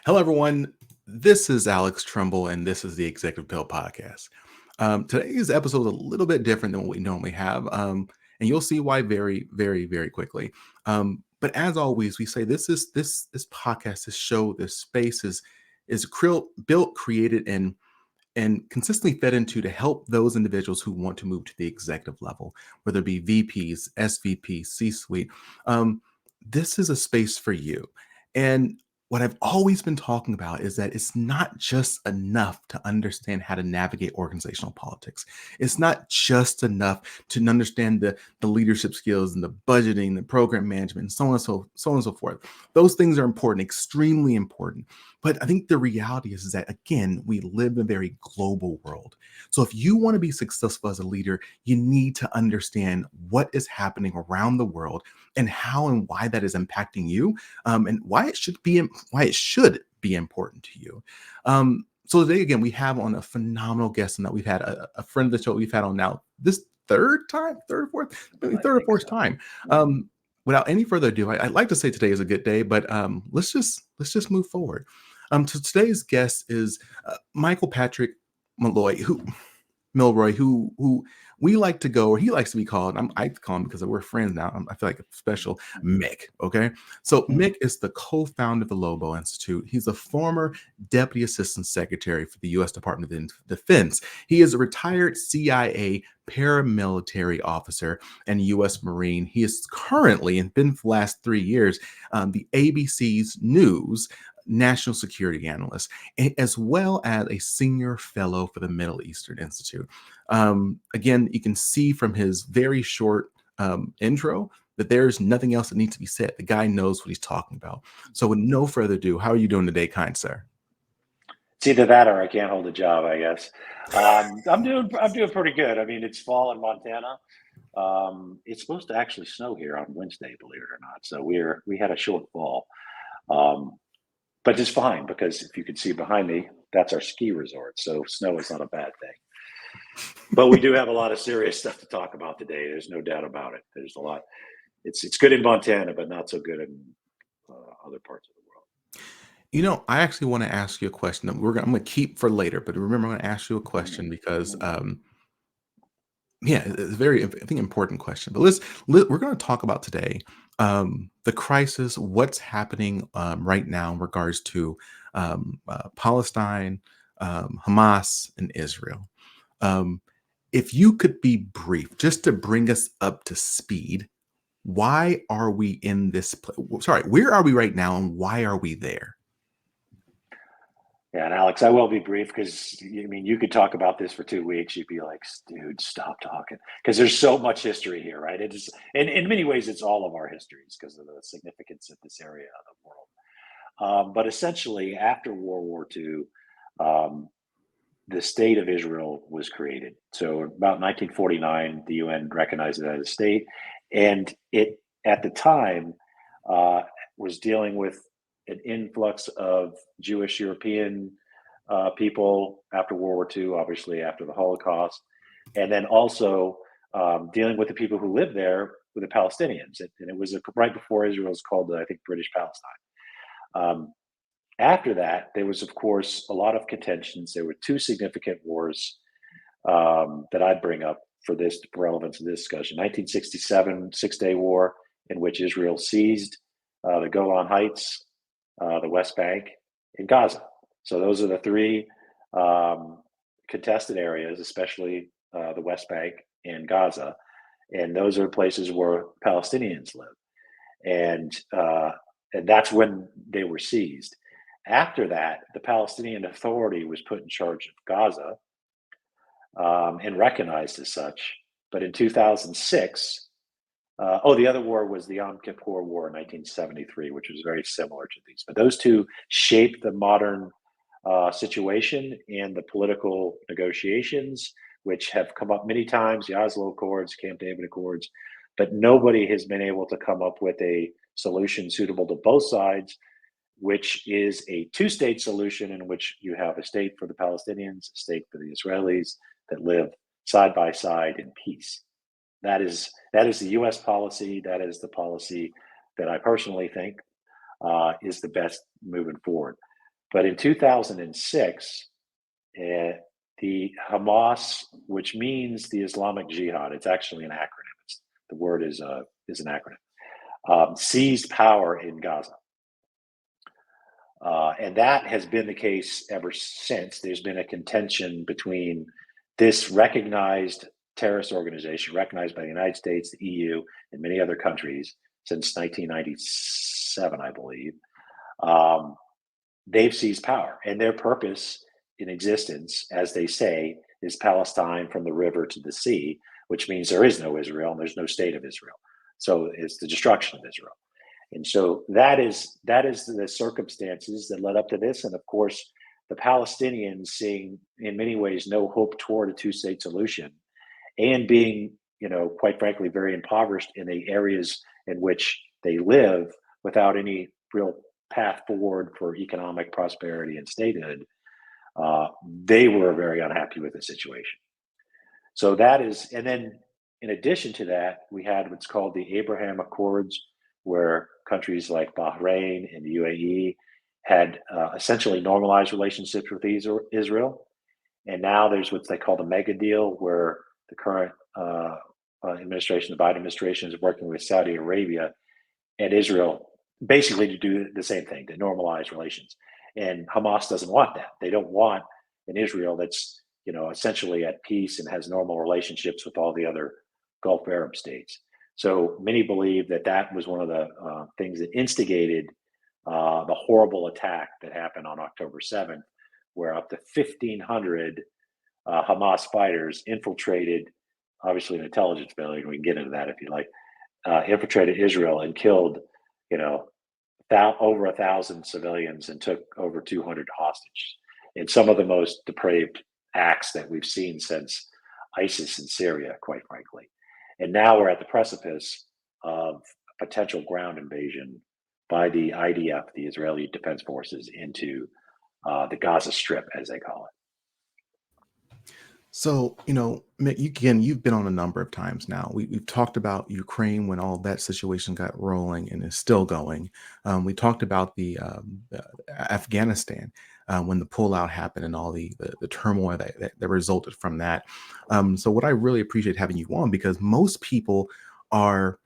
Hello, everyone. This is Alex Tremble, and this is the Executive Pill Podcast. Today's episode is a little bit different than what we normally have, and you'll see why very quickly. But as always, we say this podcast, this show, this space is built, created, and consistently fed into to help those individuals who want to move to the executive level, whether it be VPs, SVP, C-suite. This is a space for you. And what I've always been talking about is that it's not just enough to understand how to navigate organizational politics. It's not just enough to understand the leadership skills and the budgeting, the program management, and so on and so forth. Those things are important, extremely important. But I think the reality is that, again, we live in a very global world. So if you want to be successful as a leader, you need to understand what is happening around the world and how and why that is impacting you, and why it should be important to you. So today, again, we have on a phenomenal guest, and that we've had a friend of the show we've had on now this third or fourth time. Without any further ado, I'd like to say today is a good day, but let's just move forward. So today's guest is Michael Patrick Mulroy, who we like to go, or he likes to be called. I call him because we're friends now. I feel like a special Mick. Okay, so Mick is the co-founder of the Lobo Institute. He's a former deputy assistant secretary for the U.S. Department of Defense. He is a retired CIA paramilitary officer and U.S. Marine. He is currently, and been for the last 3 years, the ABC's News National Security Analyst, as well as a senior fellow for the Middle Eastern Institute. Again, you can see from his very short intro that there's nothing else that needs to be said. The guy knows what he's talking about. So with no further ado, how are you doing today, kind sir? It's either that or I can't hold a job, I guess. I'm doing pretty good. I mean, it's fall in Montana. It's supposed to actually snow here on Wednesday, believe it or not. So we had a short fall. Um, but it's fine because if you can see behind me, that's our ski resort. So snow is not a bad thing. But we do have a lot of serious stuff to talk about today. There's no doubt about it. There's a lot. It's good in Montana, but not so good in other parts of the world. I actually want to ask you a question that I'm going to keep for later, but remember, I'm going to ask you a question because yeah, it's a very, I think, important question. But we're going to talk about today the crisis, what's happening right now in regards to Palestine, Hamas, and Israel. Um, if you could be brief, just to bring us up to speed, why are we in this place? Sorry, where are we right now, and why are we there? Yeah, and Alex, I will be brief because I mean you could talk about this for 2 weeks. You'd be like, dude, stop talking, because there's so much history here, right? It is, in many ways, it's all of our histories because of the significance of this area of the world. But essentially, after World War II, um, the state of Israel was created. So about 1949, the UN recognized it as a state, and it at the time uh, was dealing with an influx of Jewish European people after World War II, obviously after the Holocaust, and then also dealing with the people who lived there with the Palestinians. And it was right before Israel was called, I think, British Palestine. Um, After that, there was, of course, a lot of contentions. There were two significant wars that I'd bring up for this relevance of this discussion. 1967 Six-Day War, in which Israel seized the Golan Heights, the West Bank, and Gaza. So those are the three um, contested areas, especially the West Bank and Gaza. And those are places where Palestinians live. And that's when they were seized. After that, the Palestinian Authority was put in charge of Gaza and recognized as such. But in 2006, the other war was the Yom Kippur War in 1973, which was very similar to these. But those two shaped the modern situation and the political negotiations, which have come up many times, the Oslo Accords, Camp David Accords, but nobody has been able to come up with a solution suitable to both sides, which is a two-state solution in which you have a state for the Palestinians, a state for the Israelis that live side by side in peace. That is the U.S. policy. That is the policy that I personally think is the best moving forward. But in 2006, the Hamas, which means the Islamic Jihad, it's actually an acronym. The word is an acronym. Seized power in Gaza. And that has been the case ever since. There's been a contention between this recognized terrorist organization, recognized by the United States, the EU, and many other countries since 1997, I believe. They've seized power, and their purpose in existence, as they say, is Palestine from the river to the sea, which means there is no Israel and there's no state of Israel. So it's the destruction of Israel. And so that is the circumstances that led up to this. And of course, the Palestinians seeing in many ways no hope toward a two-state solution, and being, quite frankly, very impoverished in the areas in which they live without any real path forward for economic prosperity and statehood, they were very unhappy with the situation. So that is, and then in addition to that, we had what's called the Abraham Accords, where countries like Bahrain and the UAE had essentially normalized relationships with Israel. And now there's what they call the mega deal, where the current administration, the Biden administration, is working with Saudi Arabia and Israel basically to do the same thing, to normalize relations. And Hamas doesn't want that. They don't want an Israel that's, essentially at peace and has normal relationships with all the other Gulf Arab states. So many believe that that was one of the things that instigated the horrible attack that happened on October 7th, where up to 1,500 Hamas fighters infiltrated, obviously an intelligence failure, and we can get into that if you like, infiltrated Israel and killed, over 1,000 civilians and took over 200 hostage, in some of the most depraved acts that we've seen since ISIS in Syria, quite frankly. And now we're at the precipice of a potential ground invasion by the IDF, the Israeli Defense Forces, into the Gaza Strip, as they call it. So, Mick, you've been on a number of times now. We've talked about Ukraine when all that situation got rolling and is still going. We talked about the Afghanistan when the pullout happened and all the turmoil that resulted from that. So what I really appreciate having you on, because most people are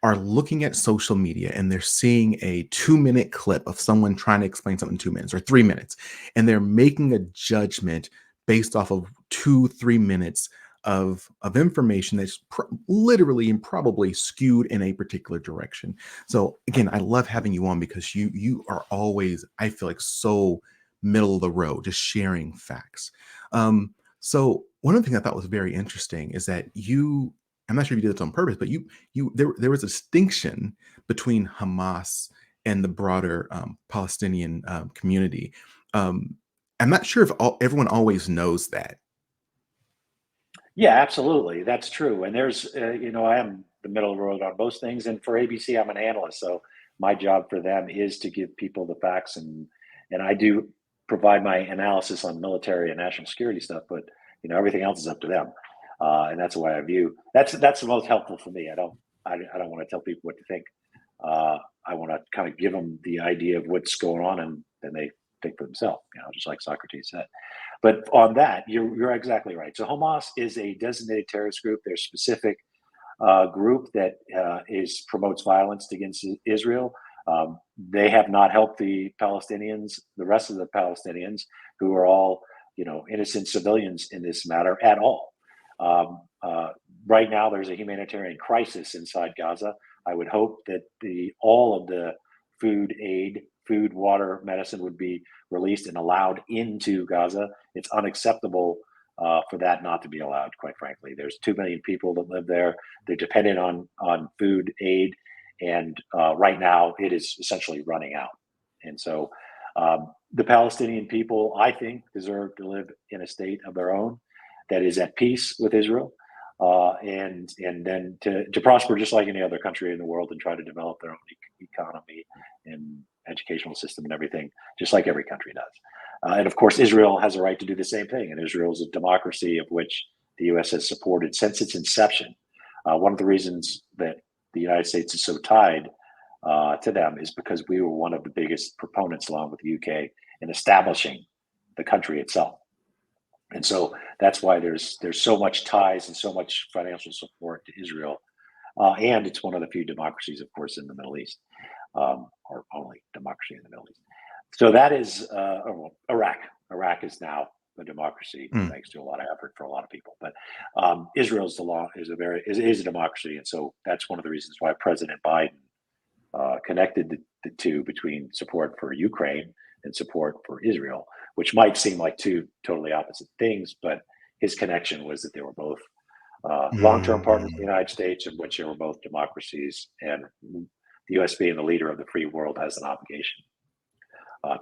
looking at social media and they're seeing a 2-minute clip of someone trying to explain something in 2 minutes or 3 minutes, and they're making a judgment based off of 2-3 minutes of information that's literally and probably skewed in a particular direction. So again, I love having you on because you are always, I feel like, so middle of the road, just sharing facts. So one of the things I thought was very interesting is that I'm not sure if you did this on purpose, but there was a distinction between Hamas and the broader Palestinian community. I'm not sure if everyone always knows that. Yeah, absolutely. That's true. And there's, I am the middle of the road on most things. And for ABC, I'm an analyst. So my job for them is to give people the facts. And I do provide my analysis on military and national security stuff, but, everything else is up to them. And that's the way I view. That's the most helpful for me. I don't want to tell people what to think. I want to kind of give them the idea of what's going on, and then they think for themselves, just like Socrates said. But on that, you're exactly right. So Hamas is a designated terrorist group. They're a specific group that promotes violence against Israel. They have not helped the Palestinians, the rest of the Palestinians, who are all innocent civilians in this matter at all. Right now, there's a humanitarian crisis inside Gaza. I would hope that all of the food, water, medicine would be released and allowed into Gaza. It's unacceptable for that not to be allowed, quite frankly. There's 2 million people that live there. They're dependent on food aid. And right now, it is essentially running out. And so the Palestinian people, I think, deserve to live in a state of their own that is at peace with Israel. And then to prosper just like any other country in the world and try to develop their own economy and educational system and everything, just like every country does. And of course, Israel has a right to do the same thing. And Israel is a democracy of which the U.S. has supported since its inception. One of the reasons that the United States is so tied to them is because we were one of the biggest proponents, along with the UK, in establishing the country itself. And so that's why there's so much ties and so much financial support to Israel. And it's one of the few democracies, of course, in the Middle East, or only democracy in the Middle East. So that is Iraq. Iraq is now a democracy, Mm. thanks to a lot of effort for a lot of people. But Israel's is a democracy, and so that's one of the reasons why President Biden connected the two, between support for Ukraine and support for Israel, which might seem like two totally opposite things, but his connection was that they were both long-term partners of the Mm. United States, in which they were both democracies, and the U.S. being the leader of the free world has an obligation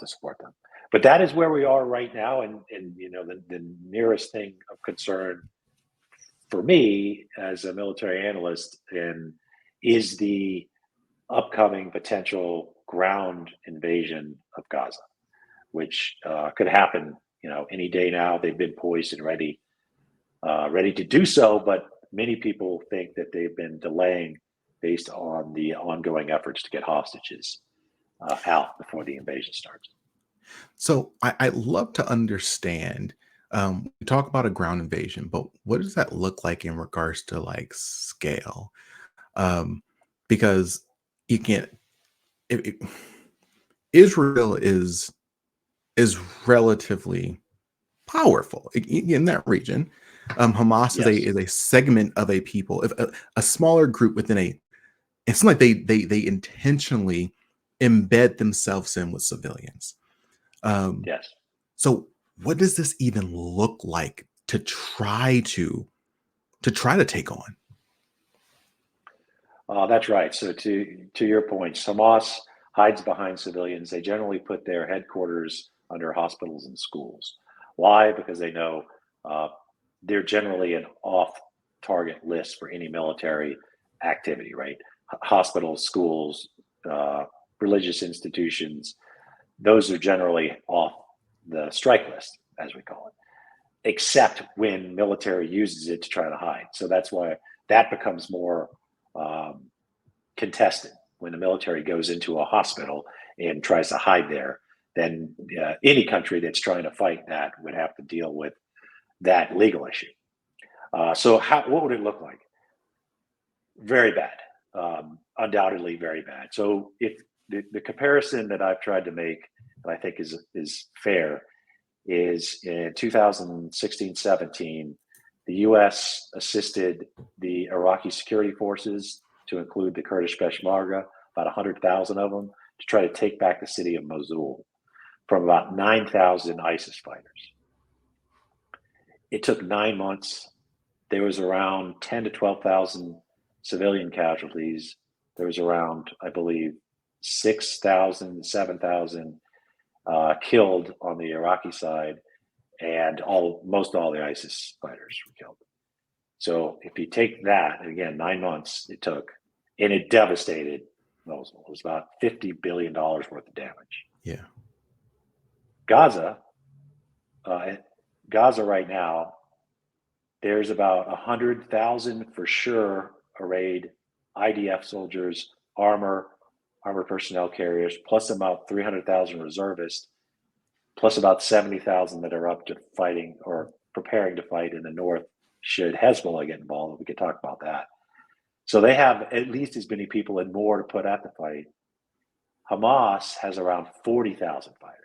to support them. But that is where we are right now, and the nearest thing of concern for me as a military analyst is the upcoming potential ground invasion of Gaza, which could happen, any day now. They've been poised and ready to do so, but many people think that they've been delaying based on the ongoing efforts to get hostages out before the invasion starts. So I love to understand. We talk about a ground invasion, but what does that look like in regards to like scale? Um, because you can't. Israel is relatively powerful in that region. Hamas is a Yes, is a segment of a people, if a smaller group within a. It's not like they intentionally embed themselves in with civilians. Um, yes. so what does this even look like to try to take on? That's right. So to your point, Hamas hides behind civilians. They generally put their headquarters under hospitals and schools. Why? Because they know uh, they're generally an off-target list for any military activity. Right? Hospitals, schools, uh, religious institutions. Those are generally off the strike list, as we call it, except when military uses it to try to hide. So that's why that becomes more um, contested when the military goes into a hospital and tries to hide there. Then any country that's trying to fight that would have to deal with that legal issue. What would it look like? Very bad, undoubtedly very bad. So if the comparison that I've tried to make, that I think is fair, is in 2016-17, the U.S. assisted the Iraqi security forces, to include the Kurdish Peshmerga, about 100,000 of them, to try to take back the city of Mosul from about 9,000 ISIS fighters. It took 9 months. There was around 10 to 12,000 civilian casualties. There was around, I believe, 6,000, 7,000 killed on the Iraqi side, and most all the ISIS fighters were killed. So if you take that, and again, 9 months it took, and it devastated Mosul. It was about $50 billion worth of damage. Yeah. Gaza, uh, Gaza right now, there's about 100,000 for sure arrayed IDF soldiers, armor personnel carriers, plus about 300,000 reservists, plus about 70,000 that are up to fighting or preparing to fight in the north should Hezbollah get involved. We could talk about that. So they have at least as many people and more to put at the fight. Hamas has around 40,000 fighters.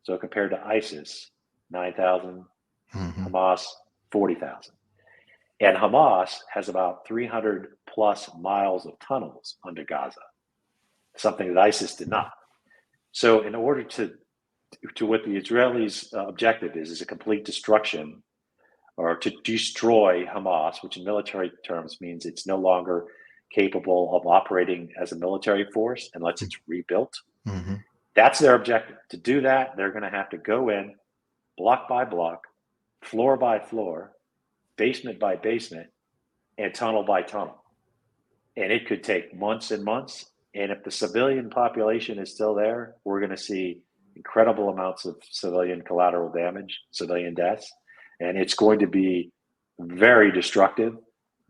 So compared to ISIS, 9,000, Mhm. Hamas, 40,000. And Hamas has about 300 plus miles of tunnels under Gaza, something that ISIS did not. So in order to what the Israelis' objective is a complete destruction, or to destroy Hamas, which in military terms means it's no longer capable of operating as a military force unless it's rebuilt. Mhm. That's their objective. To do that, they're going to have to go in block by block, floor by floor, basement by basement, and tunnel by tunnel. And it could take months and months. And if the civilian population is still there, we're going to see incredible amounts of civilian collateral damage, civilian deaths. And it's going to be very destructive.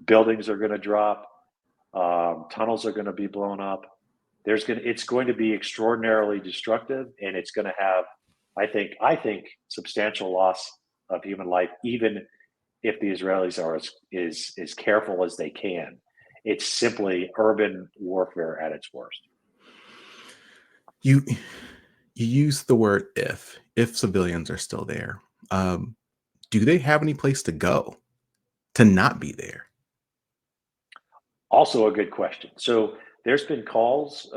Buildings are going to drop, tunnels are going to be blown up. it's going to be extraordinarily destructive, and it's going to have, I think substantial loss of human life, even if the Israelis are as careful as they can. It's simply urban warfare at its worst. You you use the word if civilians are still there. Do they have any place to go to not be there? Also, a good question. So there's been calls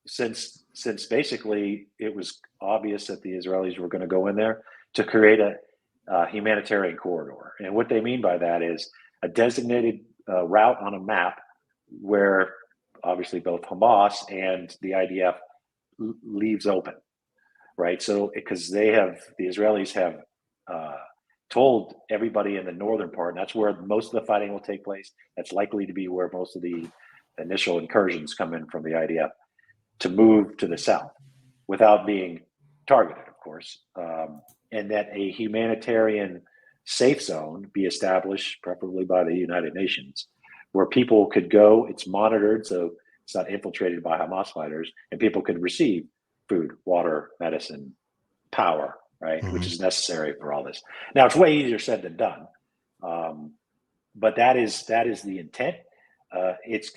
since basically it was obvious that the Israelis were going to go in there to create a humanitarian corridor, and what they mean by that is a designated route on a map where obviously both Hamas and the IDF leaves open, right? So because the Israelis have uh, told everybody in the northern part, and that's where most of the fighting will take place. That's likely to be where most of the initial incursions come in from the IDF, to move to the south without being targeted, of course, and that a humanitarian safe zone be established, preferably by the United Nations, where people could go. It's monitored, so it's not infiltrated by Hamas fighters, and people could receive food, water, medicine, power, right, which Mhm. is necessary for all this. Now, it's way easier said than done, um, but that is the intent. It's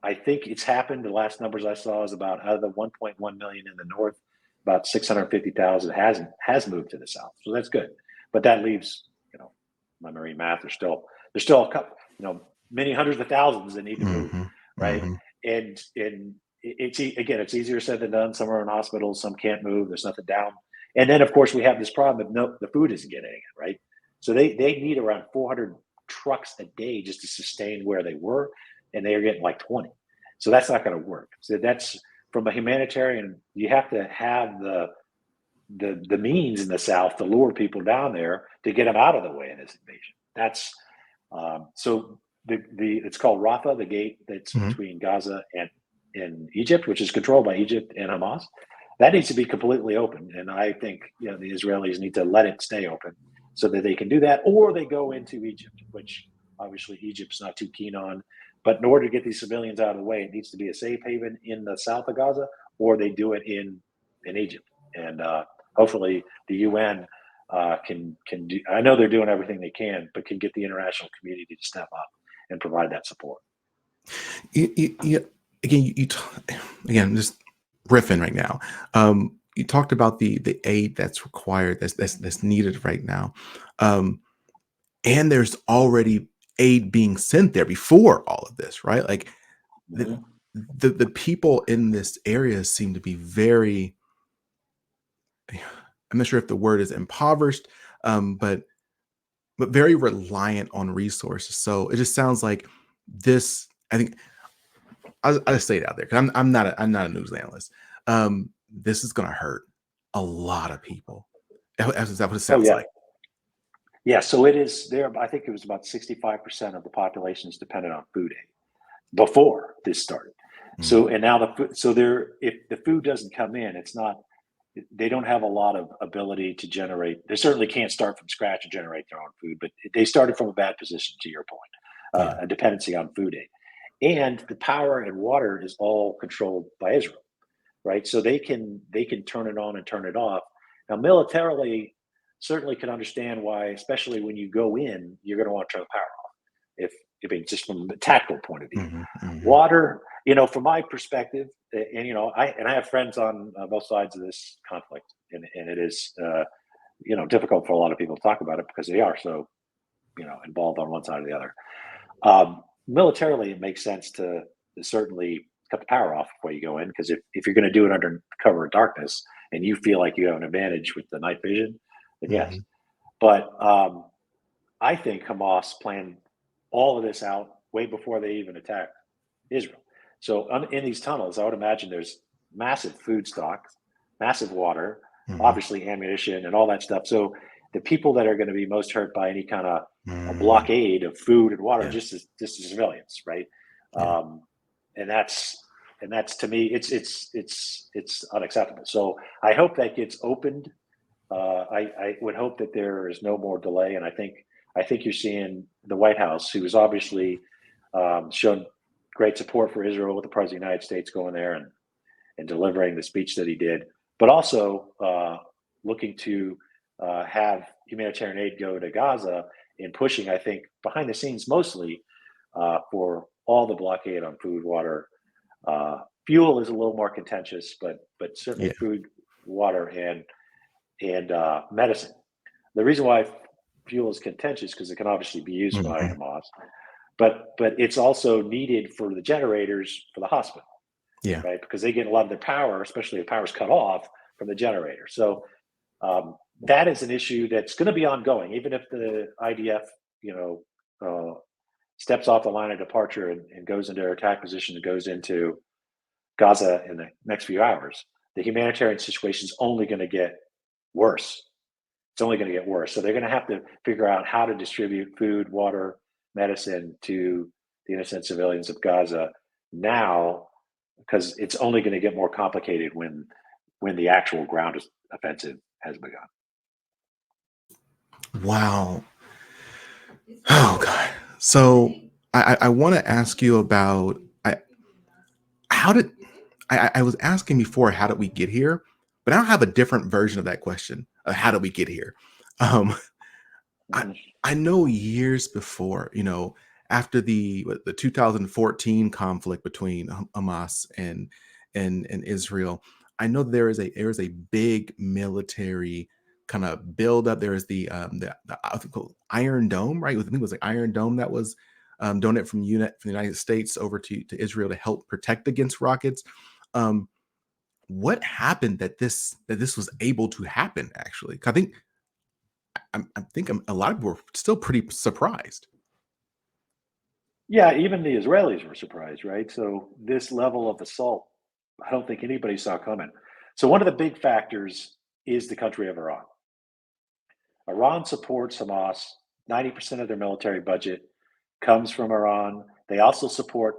I think it's happened. The last numbers I saw is about out of the 1.1 million in the north, about 650,000 has moved to the south. So that's good, but that leaves, my marine math. There's still a couple, many hundreds of thousands that need to move, Mhm. right? Mhm. And again, it's easier said than done. Some are in hospitals, some can't move. There's nothing down, and then of course we have this problem of the food isn't getting it, right. So they need around 400 trucks a day just to sustain where they were, and they are getting like 20. So that's not going to work. So that's, from a humanitarian, you have to have the means in the South to lure people down there to get them out of the way of this invasion. That's so the it's called Rafah, the gate that's Mhm. between Gaza and in Egypt, which is controlled by Egypt and Hamas. That needs to be completely open, and I think the Israelis need to let it stay open so that they can do that, or they go into Egypt, which obviously Egypt's not too keen on. But in order to get these civilians out of the way, it needs to be a safe haven in the south of Gaza, or they do it in Egypt. And hopefully the UN can do. I know they're doing everything they can, but can get the international community to step up and provide that support. Again, again, just riffing right now. You talked about the aid that's required, that's needed right now, and there's already aid being sent there before all of this, right? Like the Mhm. the people in this area seem to be very. I'm not sure if the word is impoverished, but very reliant on resources. So it just sounds like this. I think I just say it out there because I'm not a news analyst. This is gonna hurt a lot of people. Is that what it Oh sounds yeah, like? yeah. So it is there. I think it was about 65% of the population is dependent on food aid before this started. Mhm. So and now so there, if the food doesn't come in, it's not. They don't have a lot of ability to generate. They certainly can't start from scratch and generate their own food, but they started from a bad position. To your point, Yeah. a dependency on food aid, and the power and water is all controlled by Israel, right? So they can turn it on and turn it off. Now, militarily, certainly can understand why, especially when you go in, you're going to want to turn the power off. If it's just from a tactical point of view, Mhm, mhm. water, from my perspective, and I have friends on both sides of this conflict, and it is difficult for a lot of people to talk about it because they are so involved on one side or the other. Militarily, it makes sense to certainly cut the power off before you go in, because if you're going to do it under cover of darkness and you feel like you have an advantage with the night vision, then yes. Mhm. But I think Hamas planned all of this out way before they even attacked Israel. So in these tunnels, I would imagine there's massive food stocks, massive water, Mhm. obviously ammunition and all that stuff. So the people that are going to be most hurt by any kind of a Mm. blockade of food and water, Yeah, just as civilians, right? yeah. Um, and that's to me, it's unacceptable. So I hope that gets opened. I would hope that there is no more delay, and I think you're seeing the White House, who has obviously shown great support for Israel with the President of the United States going there, and and delivering the speech that he did, but also looking to have humanitarian aid go to Gaza and pushing, I think, behind the scenes mostly for all the blockade on food, water. Fuel is a little more contentious, but certainly Yeah. food, water, and medicine. The reason why fuel is contentious because it can obviously be used by Mhm. Hamas, but it's also needed for the generators for the hospital, Yeah. right? Because they get a lot of their power, especially if power's cut off from the generator. So that is an issue that's going to be ongoing, even if the IDF, you know, steps off the line of departure and goes into their attack position and goes into Gaza in the next few hours. The humanitarian situation is only going to get worse. It's only going to get worse. So they're going to have to figure out how to distribute food, water, medicine to the innocent civilians of Gaza now, because it's only going to get more complicated when the actual ground offensive has begun. Wow. Oh God. So I want to ask you about how did I was asking before, how did we get here? But I don't have a different version of that question. How did we get here? Um, I Mhm. I know years before, after the 2014 conflict between Hamas and Israel, I know there is a big military kind of buildup. There is the I think called Iron Dome, right? I think it was like Iron Dome that was donated from the United States over to Israel to help protect against rockets. Um, what happened that this was able to happen actually? 'Cause I think a lot of people were still pretty surprised. Yeah, even the Israelis were surprised, right? So this level of assault, I don't think anybody saw coming. So one of the big factors is the country of Iran. Iran supports Hamas. 90% of their military budget comes from Iran. They also support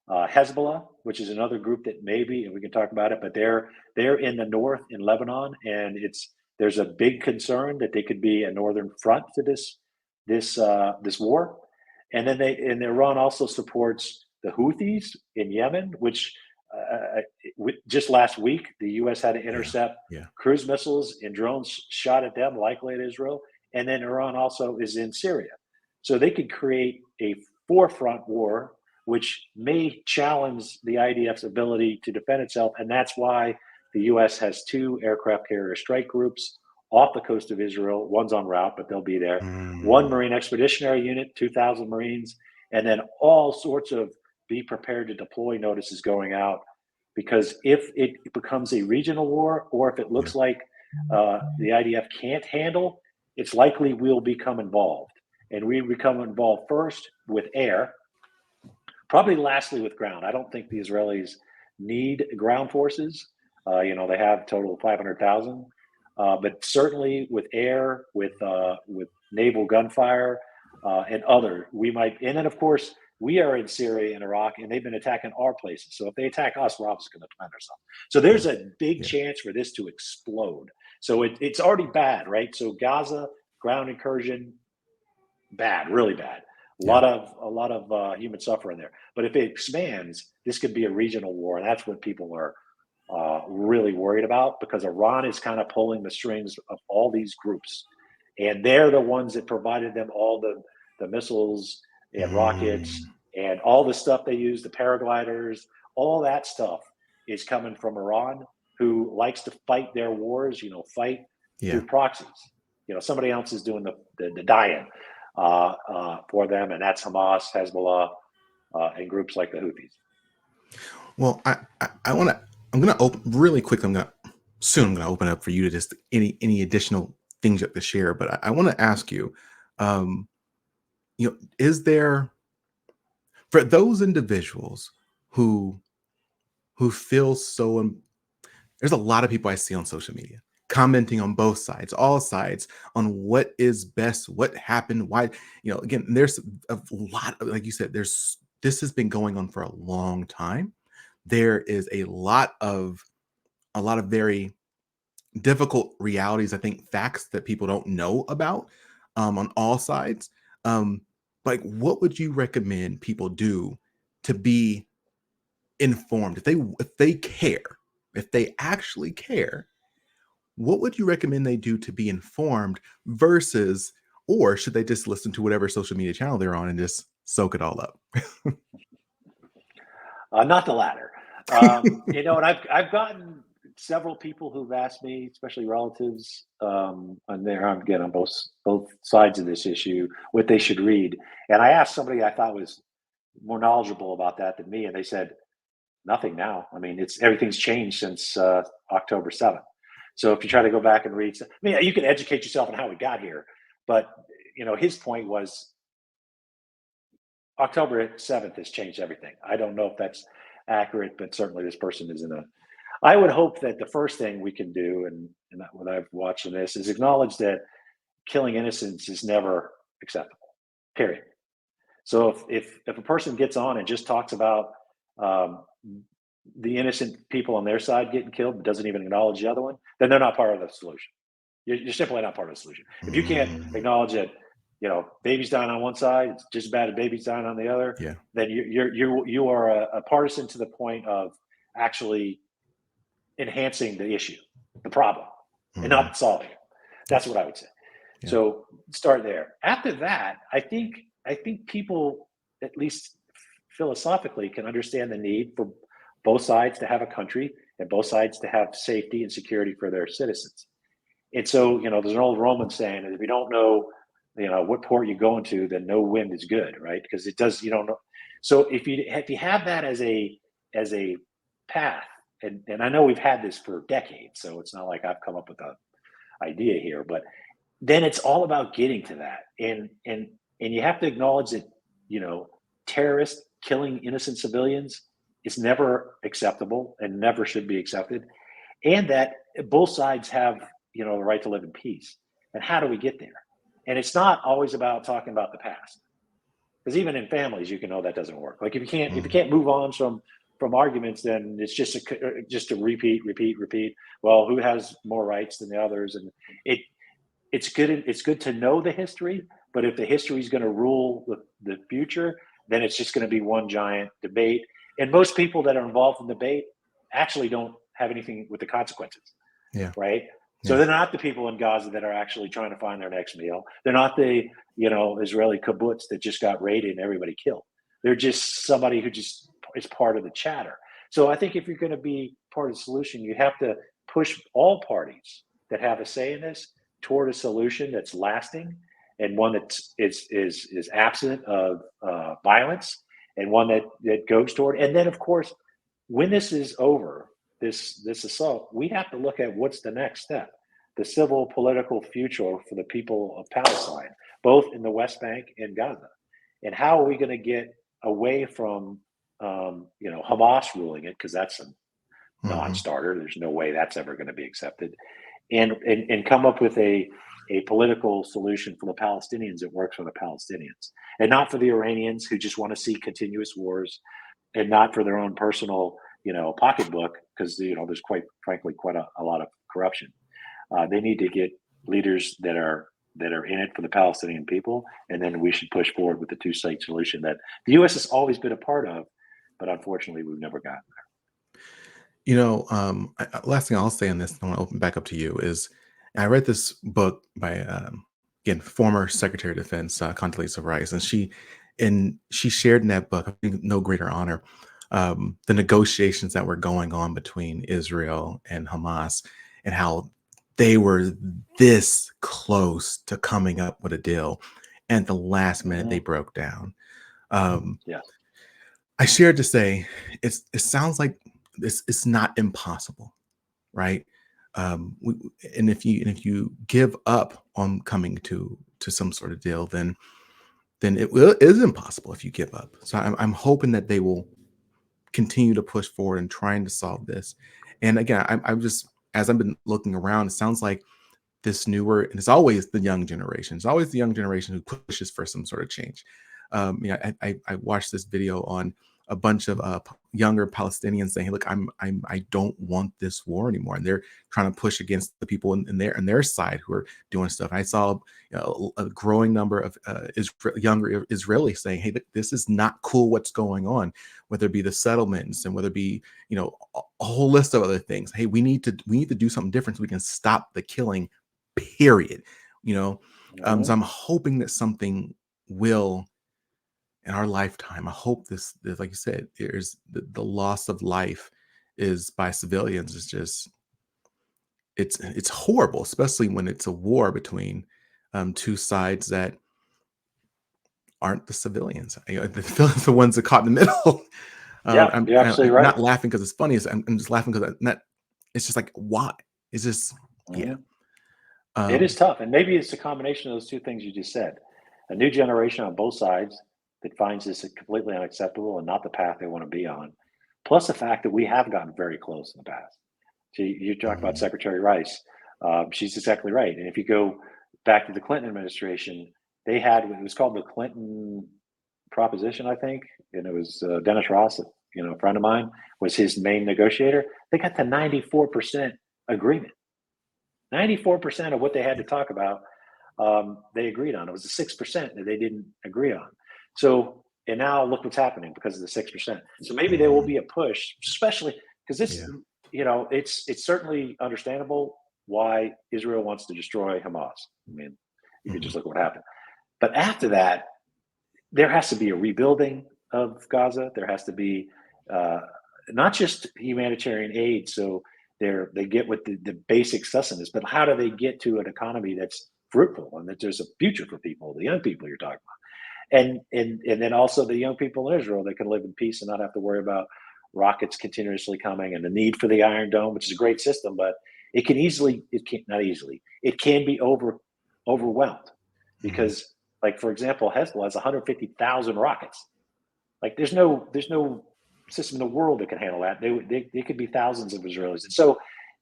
Hezbollah, which is another group that maybe, and we can talk about it, but they're in the north in Lebanon, and there's a big concern that they could be a northern front to this war. And Iran also supports the Houthis in Yemen, which just last week the U.S. had to Yeah, intercept yeah. cruise missiles and drones shot at them, likely at Israel. And then Iran also is in Syria. So they could create a forefront war, which may challenge the IDF's ability to defend itself. And that's why the US has two aircraft carrier strike groups off the coast of Israel. One's en route, but they'll be there. One Mm, Marine Expeditionary Unit, 2,000 Marines, and then all sorts of be prepared to deploy notices going out, because if it becomes a regional war, or if it yeah. looks like the IDF can't handle, it's likely we'll become involved. And we become involved first with air, probably lastly with ground. I don't think the Israelis need ground forces. They have a total of 500,000, but certainly with air, with naval gunfire, and other, we might. And then, of course, we are in Syria and Iraq, and they've been attacking our places. So if they attack us, we're obviously going to defend ourselves. So there's Yeah, a big yeah, chance for this to explode. So it's already bad, right? So Gaza ground incursion, bad, really bad. yeah. A lot of human suffering there. But if it expands, this could be a regional war, and that's what people are really worried about, because Iran is kind of pulling the strings of all these groups, and they're the ones that provided them all the missiles and rockets Mm, and all the stuff they use, the paragliders, all that stuff is coming from Iran, who likes to fight their wars, fight yeah. through proxies. Somebody else is doing the dying for them, and that's Hamas, Hezbollah, and groups like the Houthis. Well, I want to. I'm gonna open really quick. I'm gonna open up for you to just any additional things you have to share. But I want to ask you, um, is there for those individuals who feel so there's a lot of people I see on social media commenting on both sides, all sides, on what is best, what happened, why. Again, there's a lot of, like you said, this has been going on for a long time. There is a lot of very difficult realities, I think, facts that people don't know about, on all sides. Um, like, what would you recommend people do to be informed if they care? if they actually care, what would you recommend they do to be informed versus, or should they just listen to whatever social media channel they're on and just soak it all up? Not the latter. And I've gotten several people who've asked me, especially relatives, and they're again on both sides of this issue, what they should read. And I asked somebody I thought was more knowledgeable about that than me, and they said nothing now. I mean, it's everything's changed since October 7th. So if you try to go back and read, I mean, you can educate yourself on how we got here, but his point was October 7th has changed everything. I don't know if that's accurate, but certainly this person is in a. I would hope that the first thing we can do, and what I've watched in this, is acknowledge that killing innocents is never acceptable. Period. So if a person gets on and just talks about um, the innocent people on their side getting killed, but doesn't even acknowledge the other one, then they're not part of the solution. You're simply not part of the solution. If you can't Mm, acknowledge that, babies dying on one side, it's just as bad as babies dying on the other, yeah. then you are a partisan to the point of actually enhancing the issue, the problem, and Hmm. not solving it. Yeah. That's what I would say. Yeah. So start there. After that, I think people, at least philosophically, can understand the need for both sides to have a country and both sides to have safety and security for their citizens. And so, there's an old Roman saying that if you don't know, what port you're going to, then no wind is good, right? Because it does, you don't know. So if you have that as a path, and I know we've had this for decades, so it's not like I've come up with an idea here, but then it's all about getting to that, and you have to acknowledge that you know terrorists killing innocent civilians is never acceptable and never should be accepted, and that both sides have the right to live in peace. And how do we get there? And it's not always about talking about the past, because even in families you can know that doesn't work. Like if you Mm, can't move on from arguments, then it's just a repeat. Well, who has more rights than the others? And it it's good to know the history, but if the history is going to rule the future, then it's just going to be one giant debate. And most people that are involved in debate actually don't have anything with the consequences, yeah. right? So Yeah. they're not the people in Gaza that are actually trying to find their next meal. They're not the Israeli kibbutz that just got raided and everybody killed. They're just somebody who just is part of the chatter. So I think if you're going to be part of the solution, you have to push all parties that have a say in this toward a solution that's lasting, and one that is absent of violence, and one that goes toward. And then, of course, when this is over, this assault, we have to look at what's the next step, the civil political future for the people of Palestine, both in the West Bank and Gaza, and how are we going to get away from Hamas ruling it, because that's a Hmm. non-starter. There's no way that's ever going to be accepted, and come up with a political solution for the Palestinians that works for the Palestinians, and not for the Iranians who just want to see continuous wars, and not for their own personal pocketbook, because there's quite frankly quite a lot of corruption. They need to get leaders that are in it for the Palestinian people, and then we should push forward with the two-state solution that the U.S. has always been a part of, but unfortunately we've never gotten Last thing I'll say on this, I want to open back up to you, is I read this book by, again, former Secretary of Defense, Condoleezza Rice, and she shared in that book, I think no greater honor, the negotiations that were going on between Israel and Hamas, and how they were this close to coming up with a deal, and at the last there. minute they broke down. Um, Yeah. I shared to say it sounds like it's not impossible, right? We, and if you give up on coming to some sort of deal, then it is impossible if you give up. So I'm hoping that they will continue to push forward and trying to solve this. And again, I'm just, as I've been looking around, it sounds like this newer, and it's always the young generation. It's always the young generation who pushes for some sort of change. I watched this video on a bunch of younger Palestinians saying, hey, look, I don't want this war anymore, and they're trying to push against the people in their side who are doing stuff. I saw a growing number of younger Israelis saying, hey, this is not cool what's going on, whether it be the settlements and whether it be a whole list of other things. Hey, we need to do something different so we can stop the killing, period. So I'm hoping that something will in our lifetime. I hope this, like you said, there's the loss of life is by civilians is just it's horrible, especially when it's a war between two sides that aren't the civilians. The civilians are the ones that caught in the middle. Yeah, you're I'm absolutely right. not laughing because it's funny. I'm just laughing because it's just like, why? It's just, yeah. Mhm. It is Um, tough, and maybe it's a combination of those two things you just said. A new generation on both sides that finds this completely unacceptable and not the path they want to be on, plus the fact that we have gotten very close in the past. So you talk about mhm, Secretary Rice. She's exactly right. And if you go back to the Clinton administration, they had it was called the Clinton proposition, I think, and it was Dennis Ross, a friend of mine, was his main negotiator. They got to 94% agreement. 94% of what they had to talk about, they agreed on. It was the 6% that they didn't agree on. So, and now look what's happening because of the 6%. So maybe there will mhm, be a push, especially because this, yeah. it's certainly understandable why Israel wants to destroy Hamas. I mean, you could just Mhm, look at what happened. But after that, there has to be a rebuilding of Gaza. There has to be uh, not just humanitarian aid, so they get with the basic sustenance, but how do they get to an economy that's fruitful and that there's a future for people, the young people you're talking about, and then also the young people in Israel that can live in peace and not have to worry about rockets continuously coming and the need for the Iron Dome, which is a great system, but it can not easily, it can be overwhelmed mhm. because, like for example, Hezbollah has 150,000 rockets. Like there's no system in the world that can handle that. They could be thousands of Israelis. And so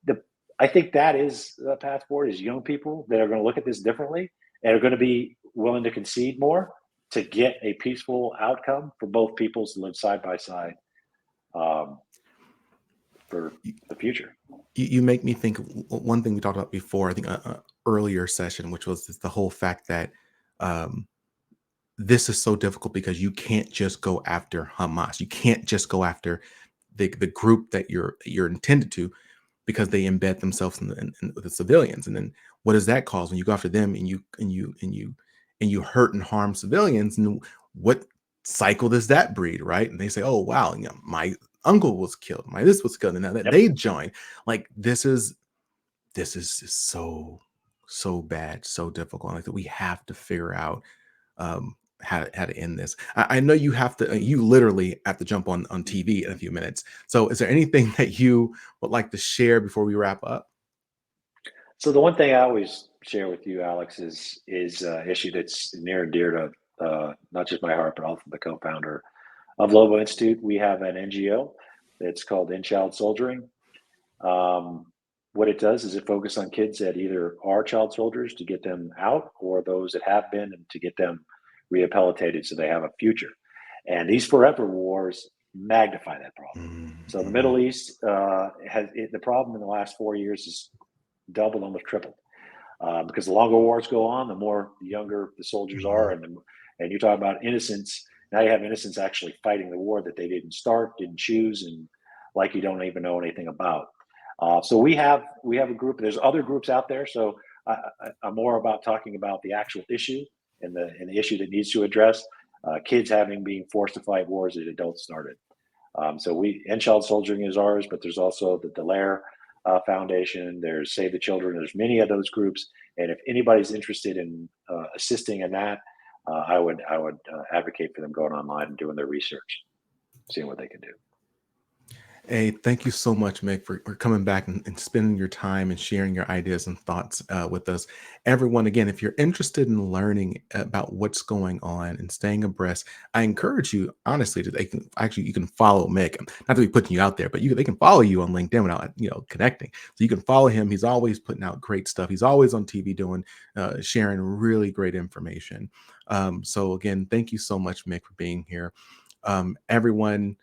the I think that is the path forward is young people that are going to look at this differently and are going to be willing to concede more to get a peaceful outcome for both peoples to live side by side um, for the future. You make me think of one thing we talked about before, I think earlier session, which was the whole fact that um, this is so difficult because you can't just go after Hamas. You can't just go after the group that you're intended to, because they embed themselves in the civilians. And then what does that cause when you go after them and you hurt and harm civilians? And what cycle does that breed, right? And they say, oh wow, my uncle was killed, my this was killed, and now that Yep. they join. Like this is just so bad, so difficult. Like that we have to figure out how to end this. I know you have to. You literally have to jump on TV in a few minutes. So, is there anything that you would like to share before we wrap up? So the one thing I always share with you, Alex, is an issue that's near and dear to not just my heart, but also the co-founder of Lobo Institute. We have an NGO that's called In Child Soldiering. Um, what it does is it focuses on kids that either are child soldiers to get them out, or those that have been and to get them rehabilitated so they have a future. And these forever wars magnify that problem. Mm, So the mhm, Middle East the problem in the last 4 years is doubled, almost tripled. Because the longer wars go on, the more the younger the soldiers are, mhm. and you talk about innocence. Now you have innocents actually fighting the war that they didn't start, didn't choose, and like you don't even know anything about. So we have a group. There's other groups out there. So I'm more about talking about the actual issue and the issue that needs to address. Kids having being forced to fight wars that adults started. So End Child Soldiering is ours, but there's also the Delaire Foundation. There's Save the Children. There's many of those groups, and if anybody's interested in assisting in that, I would advocate for them going online and doing their research, seeing what they can do. Hey, thank you so much, Mick, for coming back and spending your time and sharing your ideas and thoughts with us. Everyone, again, if you're interested in learning about what's going on and staying abreast, I encourage you, honestly, that they can actually you can follow Mick. Not to be putting you out there, but they can follow you on LinkedIn without connecting. So you can follow him. He's always putting out great stuff. He's always on TV doing sharing really great information. So again, thank you so much, Mick, for being here. Everyone,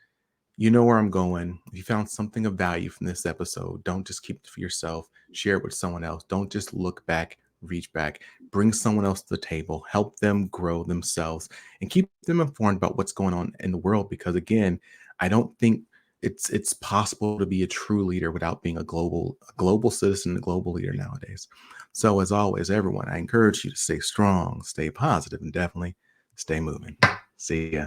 you know where I'm going. If you found something of value from this episode, don't just keep it for yourself. Share it with someone else. Don't just look back, reach back, bring someone else to the table, help them grow themselves, and keep them informed about what's going on in the world. Because again, I don't think it's possible to be a true leader without being a global citizen, a global leader nowadays. So as always, everyone, I encourage you to stay strong, stay positive, and definitely stay moving. See ya.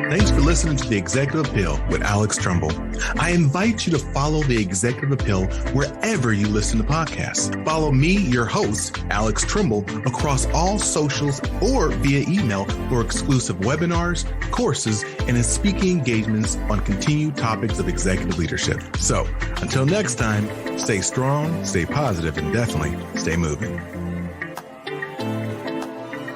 Thanks for listening to The Executive Appeal with Alex Tremble. I invite you to follow The Executive Appeal wherever you listen to podcasts. Follow me, your host, Alex Tremble, across all socials or via email for exclusive webinars, courses, and speaking engagements on continued topics of executive leadership. So until next time, stay strong, stay positive, and definitely stay moving.